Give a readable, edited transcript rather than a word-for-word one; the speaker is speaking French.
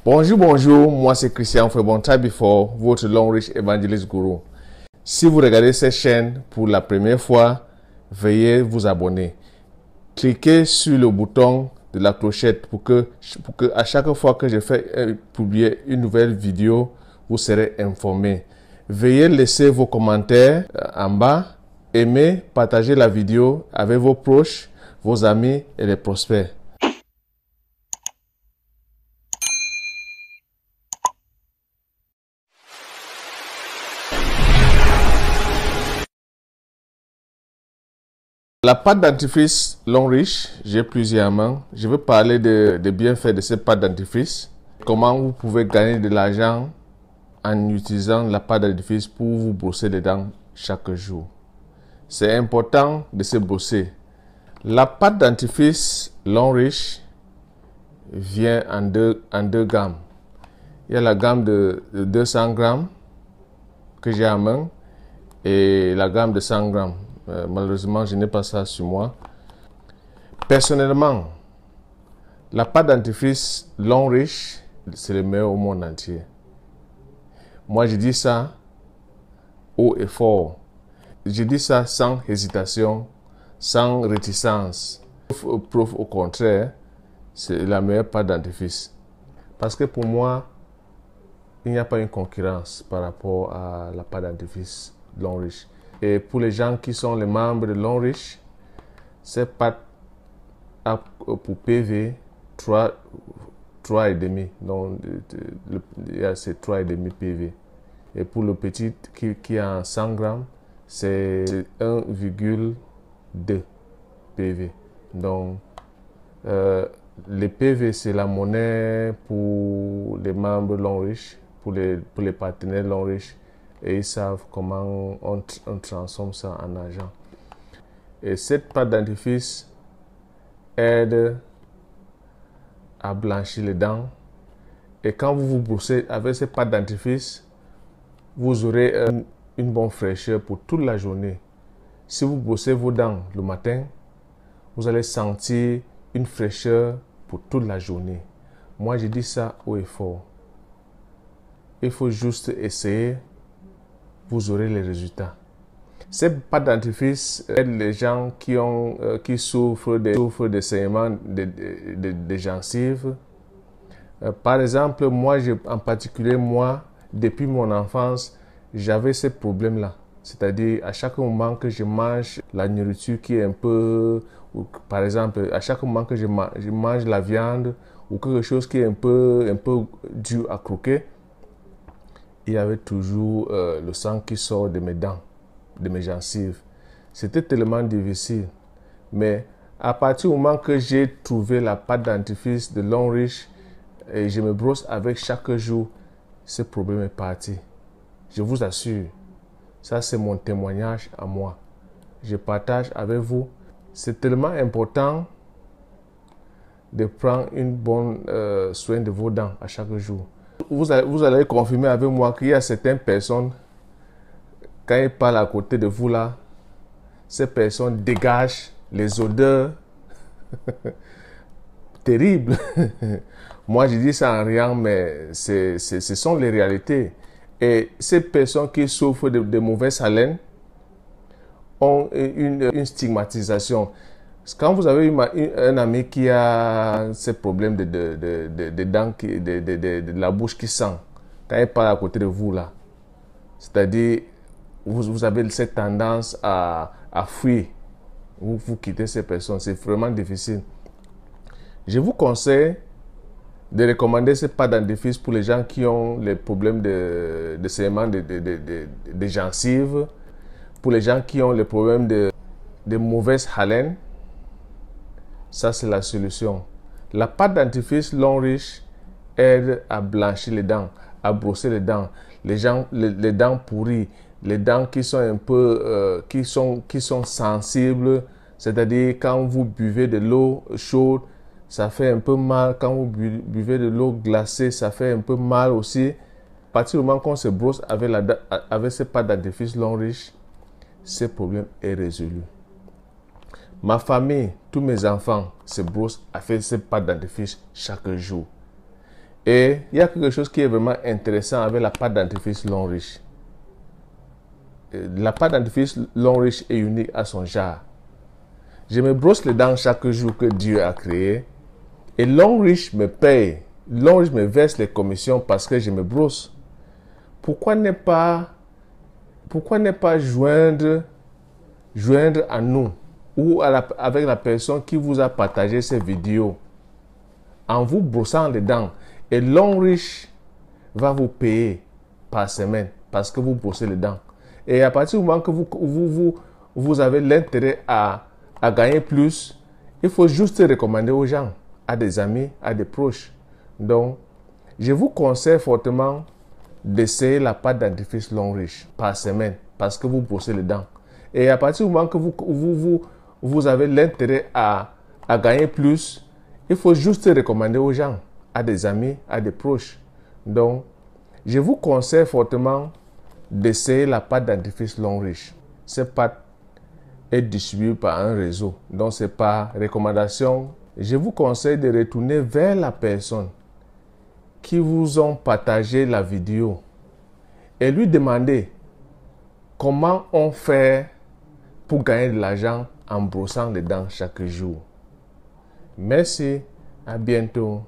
Bonjour, bonjour, moi c'est Christian Frébon Before, votre Long Rich Evangelist Guru. Si vous regardez cette chaîne pour la première fois, veuillez vous abonner. Cliquez sur le bouton de la clochette pour que à chaque fois que je fais publier une nouvelle vidéo, vous serez informé. Veuillez laisser vos commentaires en bas, aimer, partager la vidéo avec vos proches, vos amis et les prospects. La pâte dentifrice Long Rich, j'ai plusieurs mains. Je veux parler des bienfaits de cette pâte dentifrice. Comment vous pouvez gagner de l'argent en utilisant la pâte dentifrice pour vous brosser les dents chaque jour. C'est important de se brosser. La pâte dentifrice Long Rich vient en deux gammes. Il y a la gamme de 200 grammes que j'ai en main et la gamme de 100 grammes. Malheureusement, je n'ai pas ça sur moi. Personnellement, la pâte dentifrice Long Rich, c'est le meilleur au monde entier. Moi, je dis ça haut et fort. Je dis ça sans hésitation, sans réticence. Preuve au contraire, c'est la meilleure pâte dentifrice. Parce que pour moi, il n'y a pas une concurrence par rapport à la pâte dentifrice Long Rich. Et pour les gens qui sont les membres de Long Rich, cette pâte a pour PV 3,5. Donc, c'est 3,5 PV. Et pour le petit qui est en 100 grammes, c'est 1,2 PV. Donc, les PV, c'est la monnaie pour les membres Long Rich, pour les partenaires Long Rich. Et ils savent comment on transforme ça en argent. Et cette pâte dentifrice aide à blanchir les dents. Et quand vous vous brossez avec cette pâte dentifrice, vous aurez une bonne fraîcheur pour toute la journée. Si vous brossez vos dents le matin, vous allez sentir une fraîcheur pour toute la journée. Moi, je dis ça haut et fort. Il faut juste essayer. Vous aurez les résultats. Cette pâte dentifrice aide les gens qui souffrent de saignements de gencives. Par exemple, en particulier, depuis mon enfance, j'avais ce problème-là. C'est-à-dire, à chaque moment que je mange la nourriture qui est un peu... Par exemple, à chaque moment que je mange la viande ou quelque chose qui est un peu dur à croquer, il y avait toujours le sang qui sort de mes dents, de mes gencives. C'était tellement difficile. Mais à partir du moment que j'ai trouvé la pâte dentifrice de Long Rich et je me brosse avec chaque jour, ce problème est parti. Je vous assure, ça c'est mon témoignage à moi. Je partage avec vous. C'est tellement important de prendre une bonne soin de vos dents à chaque jour. Vous allez confirmer avec moi qu'il y a certaines personnes, quand ils parlent à côté de vous là, ces personnes dégagent les odeurs terribles. Moi, je dis ça en riant, mais ce sont les réalités. Et ces personnes qui souffrent de mauvaise haleine ont une stigmatisation. Quand vous avez un ami qui a ces problèmes de dents, de la bouche qui sent, quand il parle à côté de vous là, c'est-à-dire vous avez cette tendance à fuir, vous quittez ces personnes, c'est vraiment difficile. Je vous conseille de recommander cette pâte dentifrice pour les gens qui ont les problèmes de saignement de gencives, pour les gens qui ont les problèmes de mauvaise haleine. Ça, c'est la solution. La pâte dentifrice Long Rich aide à blanchir les dents, à brosser les dents. Les dents pourries, les dents qui sont un peu, qui sont sensibles. C'est-à-dire, quand vous buvez de l'eau chaude, ça fait un peu mal. Quand vous buvez de l'eau glacée, ça fait un peu mal aussi. À partir du moment qu'on se brosse avec cette pâte dentifrice Long Rich, ce problème est résolu. Ma famille, tous mes enfants se brossent avec cette pâte dentifrice chaque jour. Et il y a quelque chose qui est vraiment intéressant avec la pâte dentifrice long riche. La pâte dentifrice long riche est unique à son genre. Je me brosse les dents chaque jour que Dieu a créé. Et long riche me paye. Long riche me verse les commissions parce que je me brosse. Pourquoi ne pas joindre à nous ou avec la personne qui vous a partagé ces vidéos en vous brossant les dents? Et Long Riche va vous payer par semaine parce que vous brossez les dents. Et à partir du moment que vous avez l'intérêt à gagner plus, il faut juste recommander aux gens, à des amis, à des proches. Donc, je vous conseille fortement d'essayer la pâte dentifrice Long Riche par semaine parce que vous brossez les dents. Et à partir du moment que vous avez l'intérêt à gagner plus, il faut juste recommander aux gens, à des amis, à des proches. Donc, je vous conseille fortement d'essayer la pâte dentifrice Long Riche. Cette pâte est distribuée par un réseau, donc c'est par recommandation. Je vous conseille de retourner vers la personne qui vous ont partagé la vidéo et lui demander comment on fait pour gagner de l'argent en brossant les dents chaque jour. Merci, à bientôt.